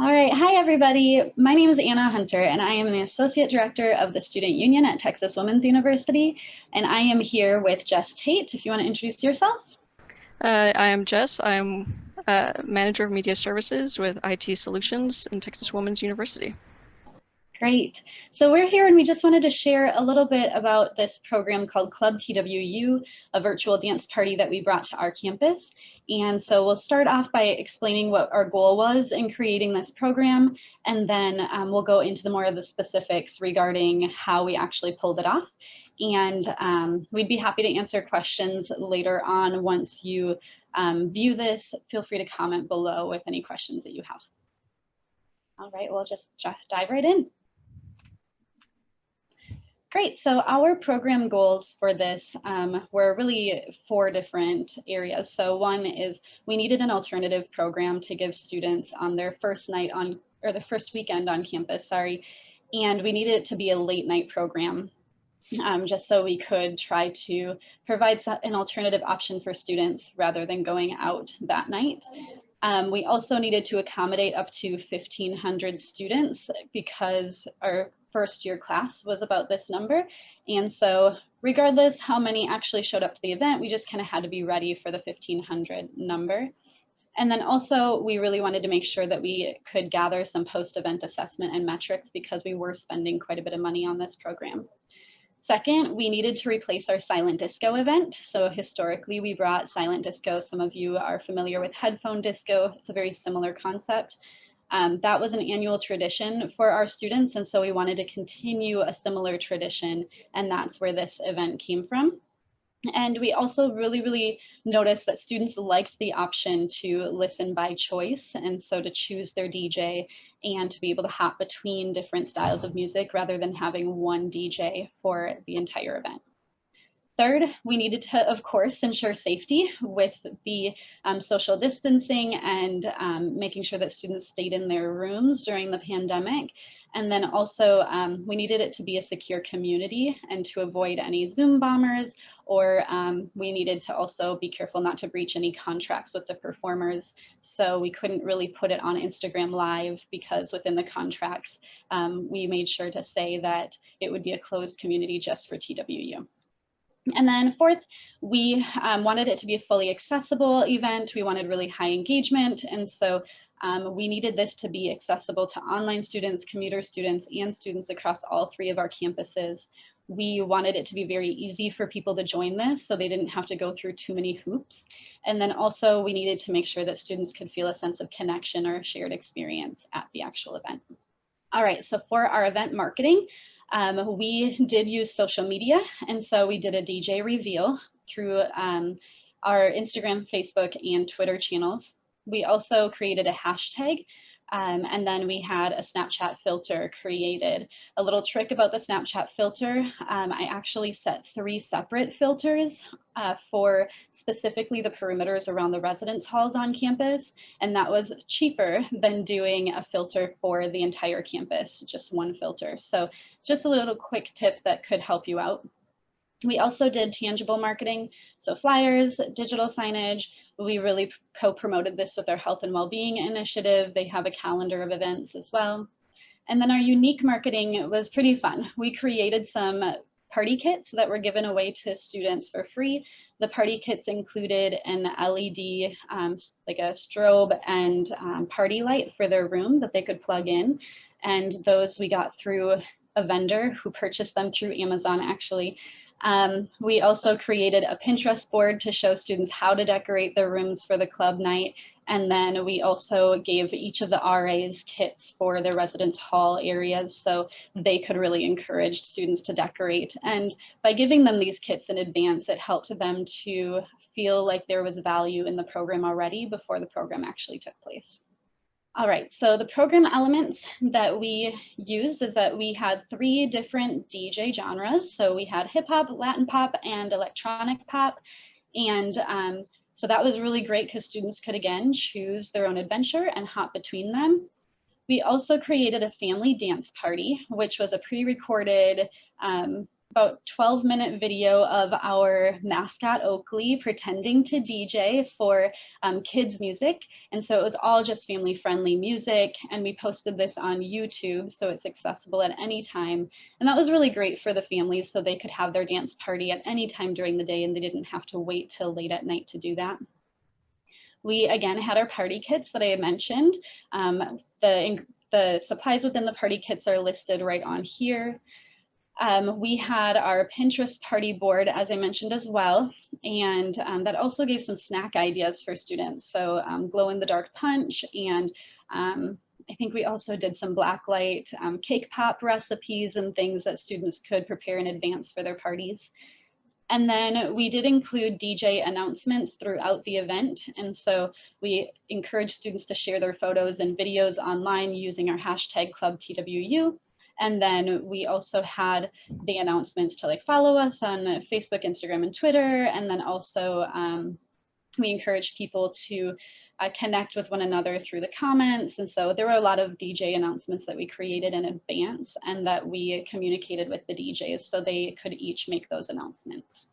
All right. Hi, everybody. My name is Anna Hunter, and I am the Associate Director of the Student Union at Texas Women's University. And I am here with Jess Tate, if you want to introduce yourself. I am Jess. I'm Manager of Media Services with IT Solutions in Texas Women's University. Great. So we're here and we just wanted to share a little bit about this program called Club TWU, a virtual dance party that we brought to our campus. And so we'll start off by explaining what our goal was in creating this program, and then we'll go into the more of the specifics regarding how we actually pulled it off. And we'd be happy to answer questions later on once you view this. Feel free to comment below with any questions that you have. All right, we'll just dive right in. Great. So our program goals for this were really 4 different areas. So one is we needed an alternative program to give students on their first night on, or the first weekend on campus, sorry. And we needed it to be a late night program, just so we could try to provide an alternative option for students rather than going out that night. We also needed to accommodate up to 1,500 students because our first year class was about this number. And so regardless how many actually showed up to the event, we just kind of had to be ready for the 1,500 number. And then also we really wanted to make sure that we could gather some post-event assessment and metrics because we were spending quite a bit of money on this program. Second, we needed to replace our silent disco event. So historically, we brought silent disco. Some of you are familiar with headphone disco. It's a very similar concept. That was an annual tradition for our students, and so we wanted to continue a similar tradition, and that's where this event came from. And we also really noticed that students liked the option to listen by choice, and so to choose their DJ and to be able to hop between different styles of music rather than having one DJ for the entire event. Third, we needed to, of course, ensure safety with the social distancing and making sure that students stayed in their rooms during the pandemic. And then also we needed it to be a secure community and to avoid any Zoom bombers, or we needed to also be careful not to breach any contracts with the performers. So we couldn't really put it on Instagram Live because within the contracts, we made sure to say that it would be a closed community just for TWU. And then fourth, we wanted it to be a fully accessible event. We wanted really high engagement. And so we needed this to be accessible to online students, commuter students, and students across all 3 of our campuses. We wanted it to be very easy for people to join this so they didn't have to go through too many hoops. And then also we needed to make sure that students could feel a sense of connection or shared experience at the actual event. All right, so for our event marketing, we did use social media, and so we did a DJ reveal through our Instagram, Facebook, and Twitter channels. We also created a hashtag, and then we had a Snapchat filter created. A little trick about the Snapchat filter, I actually set 3 separate filters for specifically the perimeters around the residence halls on campus, and that was cheaper than doing a filter for the entire campus, just 1 filter. So just a little quick tip that could help you out. We also did tangible marketing, so flyers, digital signage. We really co-promoted this with our health and well-being initiative. They have a calendar of events as well. And then our unique marketing was pretty fun. We created some party kits that were given away to students for free. The party kits included an LED, like a strobe and party light for their room that they could plug in. And those we got through a vendor who purchased them through Amazon, actually. We also created a Pinterest board to show students how to decorate their rooms for the club night. And then we also gave each of the RAs kits for their residence hall areas so they could really encourage students to decorate. And by giving them these kits in advance, it helped them to feel like there was value in the program already before the program actually took place. All right, so the program elements that we used is that we had 3 different DJ genres. So we had hip hop, Latin pop, and electronic pop. And so that was really great because students could, again, choose their own adventure and hop between them. We also created a family dance party, which was a pre-recorded about 12-minute video of our mascot Oakley pretending to DJ for kids music. And so it was all just family friendly music. And we posted this on YouTube, so it's accessible at any time. And that was really great for the families, so they could have their dance party at any time during the day and they didn't have to wait till late at night to do that. We again had our party kits that I had mentioned. The supplies within the party kits are listed right on here. We had our Pinterest party board, as I mentioned as well, and that also gave some snack ideas for students. So glow in the dark punch, and I think we also did some blacklight cake pop recipes and things that students could prepare in advance for their parties. And then we did include DJ announcements throughout the event. And so we encourage students to share their photos and videos online using our hashtag Club TWU. And then we also had the announcements to like follow us on Facebook, Instagram, and Twitter. And then also we encourage people to connect with one another through the comments. And so there were a lot of DJ announcements that we created in advance and that we communicated with the DJs so they could each make those announcements.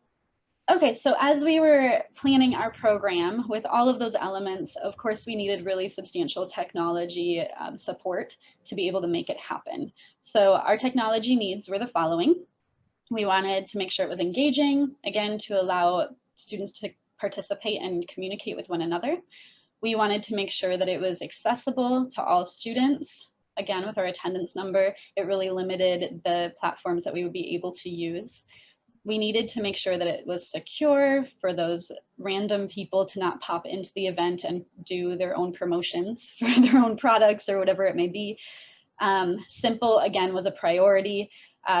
Okay, so as we were planning our program with all of those elements, of course, we needed really substantial technology support to be able to make it happen. So our technology needs were the following. We wanted to make sure it was engaging, again, to allow students to participate and communicate with one another. We wanted to make sure that it was accessible to all students. Again, with our attendance number, it really limited the platforms that we would be able to use. We needed to make sure that it was secure for those random people to not pop into the event and do their own promotions for their own products or whatever it may be. Simple, again, was a priority.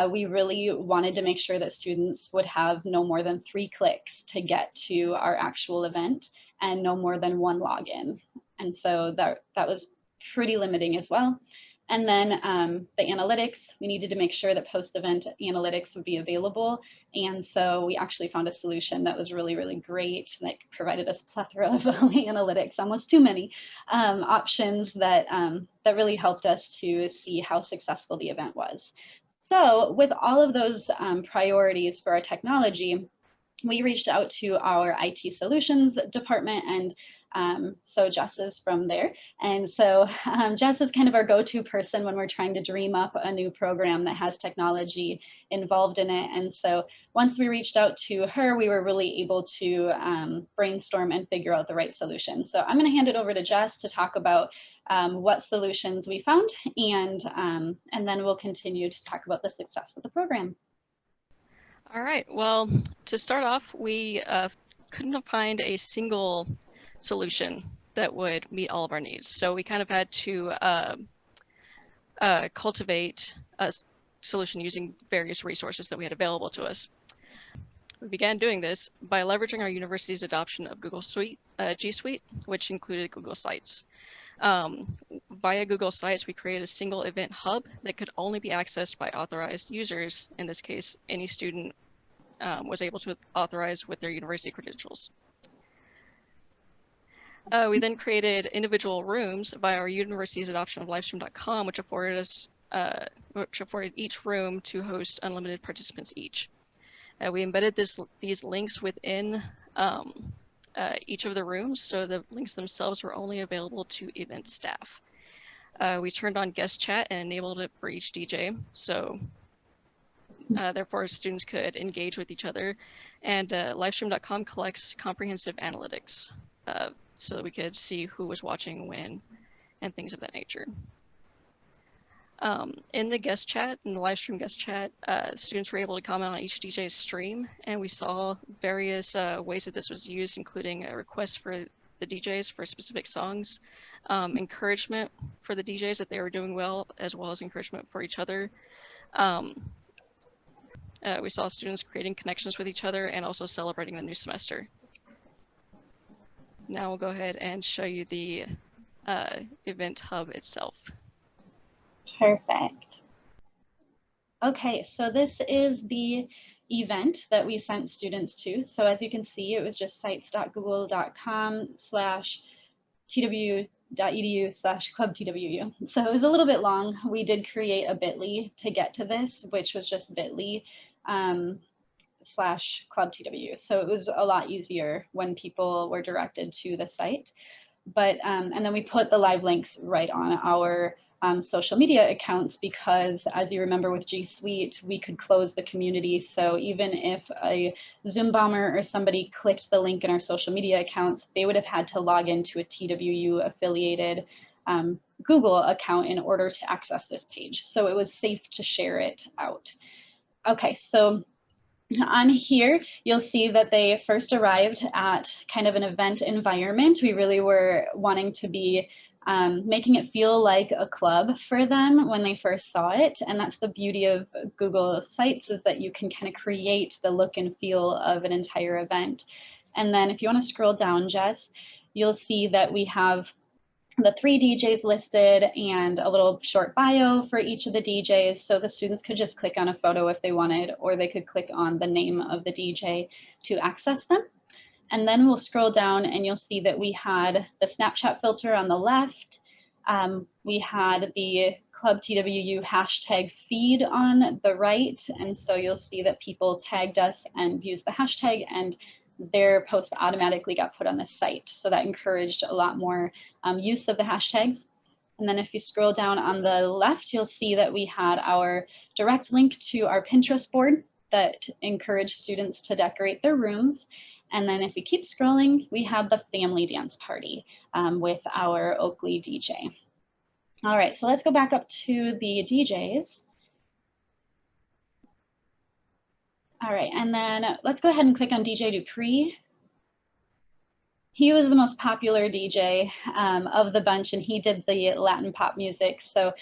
We really wanted to make sure that students would have no more than 3 clicks to get to our actual event and no more than 1 login. And so that was pretty limiting as well. And then the analytics, we needed to make sure that post-event analytics would be available. And so we actually found a solution that was really, really great, that provided us a plethora of analytics, almost too many options that, that really helped us to see how successful the event was. So with all of those priorities for our technology, we reached out to our IT solutions department, and so Jess is from there. And so Jess is kind of our go-to person when we're trying to dream up a new program that has technology involved in it. And so once we reached out to her, we were really able to brainstorm and figure out the right solution. So I'm going to hand it over to Jess to talk about what solutions we found, and then we'll continue to talk about the success of the program. All right, well, to start off, we couldn't find a single solution that would meet all of our needs. So we kind of had to cultivate a solution using various resources that we had available to us. We began doing this by leveraging our university's adoption of Google Suite, G Suite, which included Google Sites. Via Google Sites, we created a single event hub that could only be accessed by authorized users. In this case, any student was able to authorize with their university credentials. We then created individual rooms via our university's adoption of livestream.com, which afforded each room to host unlimited participants each. We embedded these links within each of the rooms, so the links themselves were only available to event staff. We turned on guest chat and enabled it for each DJ, so therefore students could engage with each other. And livestream.com collects comprehensive analytics so that we could see who was watching when and things of that nature. In the guest chat, in the live stream guest chat, students were able to comment on each DJ's stream, and we saw various ways that this was used, including a request for the DJs for specific songs, encouragement for the DJs that they were doing well as encouragement for each other. We saw students creating connections with each other and also celebrating the new semester. Now we'll go ahead and show you the event hub itself. Perfect. Okay, so this is the event that we sent students to. So as you can see, it was just sites.google.com/twu.edu/clubtwu. So it was a little bit long. We did create a bit.ly to get to this, which was just bit.ly slash Club TWU. So it was a lot easier when people were directed to the site. But and then we put the live links right on our social media accounts, because as you remember with G Suite, we could close the community. So even if a Zoom bomber or somebody clicked the link in our social media accounts, they would have had to log into a TWU affiliated Google account in order to access this page. So it was safe to share it out. Okay, so on here, you'll see that they first arrived at kind of an event environment. We really were wanting to be making it feel like a club for them when they first saw it. And that's the beauty of Google Sites, is that you can kind of create the look and feel of an entire event. And then if you want to scroll down, Jess, you'll see that we have the 3 DJs listed and a little short bio for each of the DJs. So the students could just click on a photo if they wanted, or they could click on the name of the DJ to access them. And then we'll scroll down and you'll see that we had the Snapchat filter on the left. We had the Club TWU hashtag feed on the right. And so you'll see that people tagged us and used the hashtag, and their post automatically got put on the site. So that encouraged a lot more use of the hashtags. And then if you scroll down on the left, you'll see that we had our direct link to our Pinterest board that encouraged students to decorate their rooms. And then if we keep scrolling, we have the family dance party with our Oakley DJ. All right, so let's go back up to the DJs. All right, and then let's go ahead and click on DJ Dupree. He was the most popular DJ of the bunch, and he did the Latin pop music. So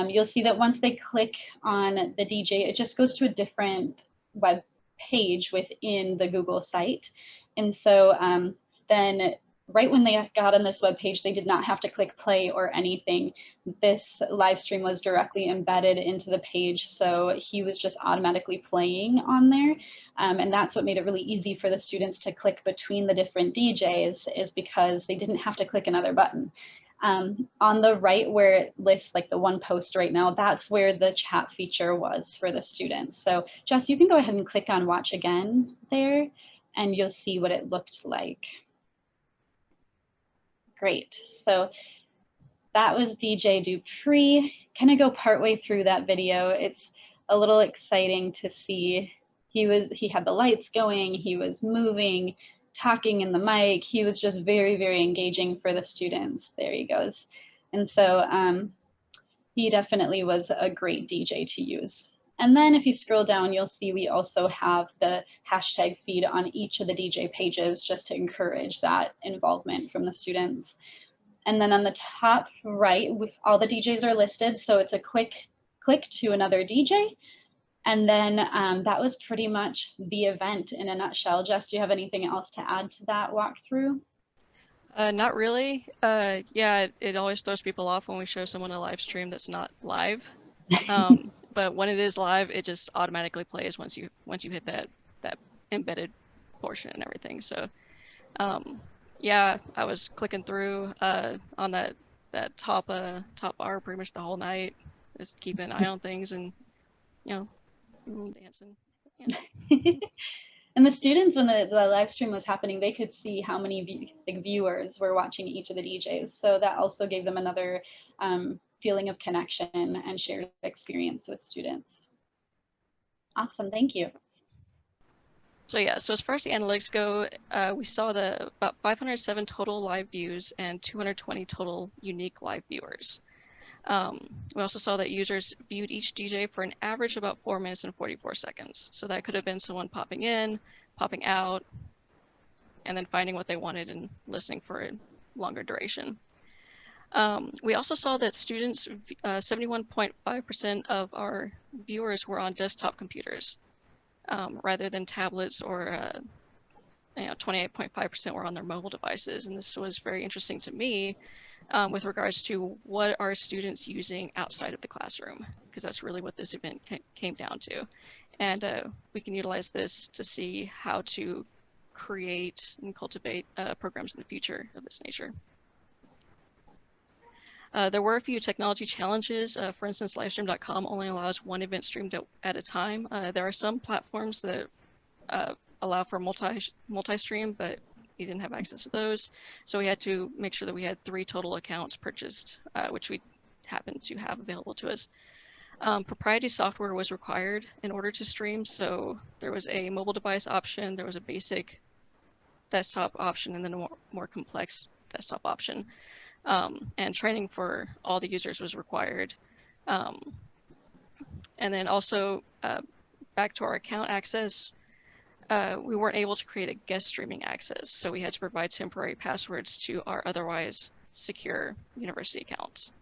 you'll see that once they click on the DJ, it just goes to a different web page within the Google site. And so then right when they got on this web page, they did not have to click play or anything. This live stream was directly embedded into the page, so he was just automatically playing on there. And that's what made it really easy for the students to click between the different DJs, is because they didn't have to click another button. On the right, where it lists like the one post right now, that's where the chat feature was for the students. So Jess, you can go ahead and click on watch again there, and you'll see what it looked like. Great. So that was DJ Dupree. Kind of go partway through that video. It's a little exciting to see. He had the lights going, he was moving, talking in the mic. He was just very, very engaging for the students. There he goes. And so he definitely was a great DJ to use. And then if you scroll down, you'll see we also have the hashtag feed on each of the DJ pages, just to encourage that involvement from the students. And then on the top right, all the DJs are listed. So it's a quick click to another DJ. And then that was pretty much the event in a nutshell. Jess, do you have anything else to add to that walkthrough? Not really. Yeah, it always throws people off when we show someone a live stream that's not live. But when it is live, it just automatically plays once you hit that embedded portion and everything. So yeah, I was clicking through on that top bar pretty much the whole night, just keeping an eye on things and dancing. Yeah. And the students, when the live stream was happening, they could see how many viewers were watching each of the DJs. So that also gave them another feeling of connection and shared experience with students. Awesome, thank you. So yeah, so as far as the analytics go, we saw about 507 total live views and 220 total unique live viewers. We also saw that users viewed each DJ for an average of about 4 minutes and 44 seconds. So that could have been someone popping in, popping out, and then finding what they wanted and listening for a longer duration. We also saw that students, 71.5% of our viewers were on desktop computers rather than tablets, or 28.5% were on their mobile devices. And this was very interesting to me with regards to what are students using outside of the classroom, because that's really what this event came down to. And we can utilize this to see how to create and cultivate programs in the future of this nature. There were a few technology challenges. For instance, livestream.com only allows one event streamed at a time. There are some platforms that allow for multi-stream, but we didn't have access to those. So we had to make sure that we had 3 total accounts purchased, which we happened to have available to us. Proprietary software was required in order to stream. So there was a mobile device option, there was a basic desktop option, and then a more complex desktop option. And training for all the users was required. And then also back to our account access, we weren't able to create a guest streaming access, so we had to provide temporary passwords to our otherwise secure university accounts.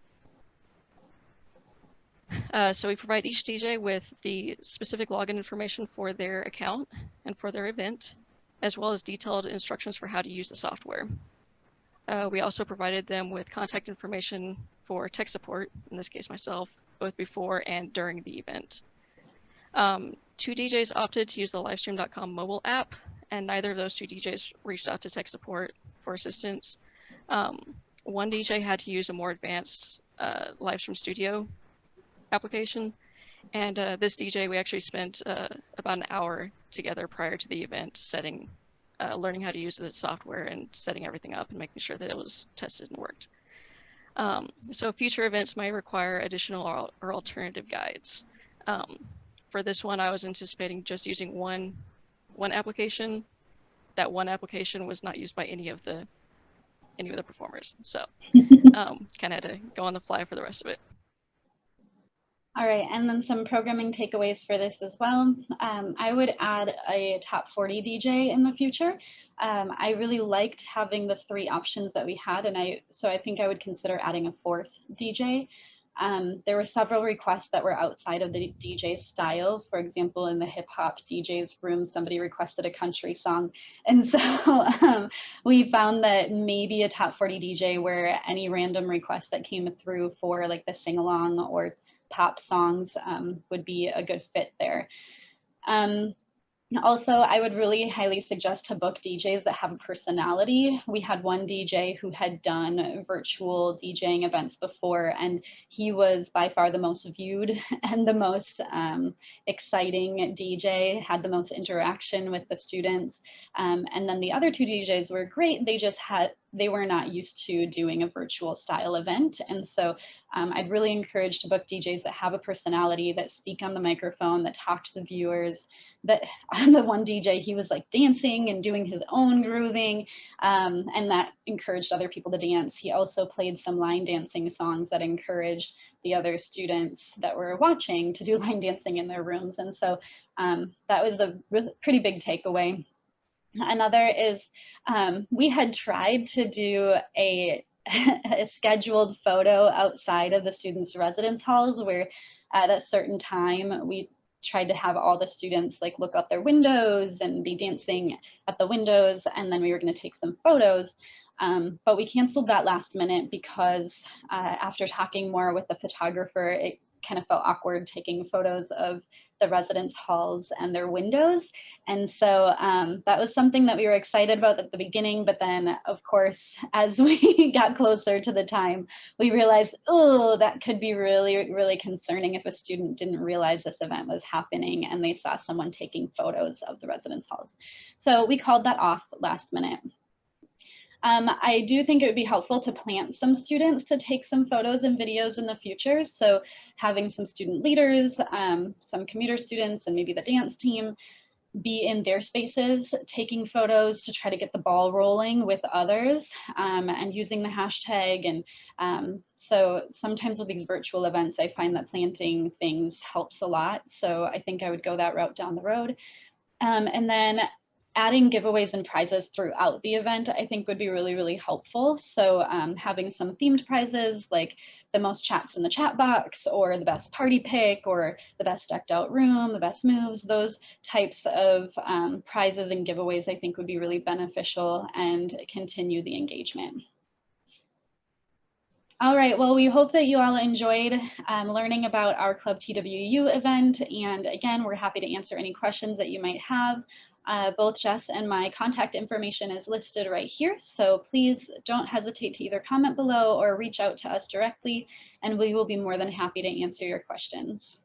So we provide each DJ with the specific login information for their account and for their event, as well as detailed instructions for how to use the software. We also provided them with contact information for tech support, in this case myself, both before and during the event. 2 DJs opted to use the livestream.com mobile app, and neither of those 2 DJs reached out to tech support for assistance. One DJ had to use a more advanced Livestream Studio application, and this DJ, we actually spent about an hour together prior to the event learning how to use the software and setting everything up and making sure that it was tested and worked. So future events might require additional or alternative guides. For this one, I was anticipating just using one application. That one application was not used by any of the performers, so kind of had to go on the fly for the rest of it. All right, and then some programming takeaways for this as well. I would add a top 40 DJ in the future. I really liked having the 3 options that we had, and so I think I would consider adding a 4th DJ. There were several requests that were outside of the DJ style. For example, in the hip hop DJ's room, somebody requested a country song. And so we found that maybe a top 40 DJ where any random request that came through for like the sing along or pop songs would be a good fit there. Also, I would really highly suggest to book DJs that have a personality. We had one DJ who had done virtual DJing events before, and he was by far the most viewed and the most exciting DJ, had the most interaction with the students. And then the other 2 DJs were great. They were not used to doing a virtual style event. And so I'd really encourage to book DJs that have a personality, that speak on the microphone, that talk to the viewers. That on the one DJ, he was like dancing and doing his own grooving, and that encouraged other people to dance. He also played some line dancing songs that encouraged the other students that were watching to do line dancing in their rooms. And so that was a pretty big takeaway. Another is we had tried to do a scheduled photo outside of the students' residence halls where at a certain time we tried to have all the students like look out their windows and be dancing at the windows, and then we were going to take some photos. But we canceled that last minute because after talking more with the photographer, it kind of felt awkward taking photos of the residence halls and their windows. And so that was something that we were excited about at the beginning, but then of course, as we got closer to the time, we realized, oh, that could be really, really concerning if a student didn't realize this event was happening and they saw someone taking photos of the residence halls. So we called that off last minute. I do think it would be helpful to plant some students to take some photos and videos in the future. So having some student leaders, some commuter students, and maybe the dance team be in their spaces, taking photos to try to get the ball rolling with others, and using the hashtag. And so sometimes with these virtual events, I find that planting things helps a lot. So I think I would go that route down the road. And then adding giveaways and prizes throughout the event, I think would be really, really helpful. So having some themed prizes like the most chats in the chat box, or the best party pick, or the best decked out room, the best moves, those types of prizes and giveaways I think would be really beneficial and continue the engagement. All right, well, we hope that you all enjoyed learning about our Club TWU event. And again, we're happy to answer any questions that you might have. Both Jess and my contact information is listed right here, so please don't hesitate to either comment below or reach out to us directly, and we will be more than happy to answer your questions.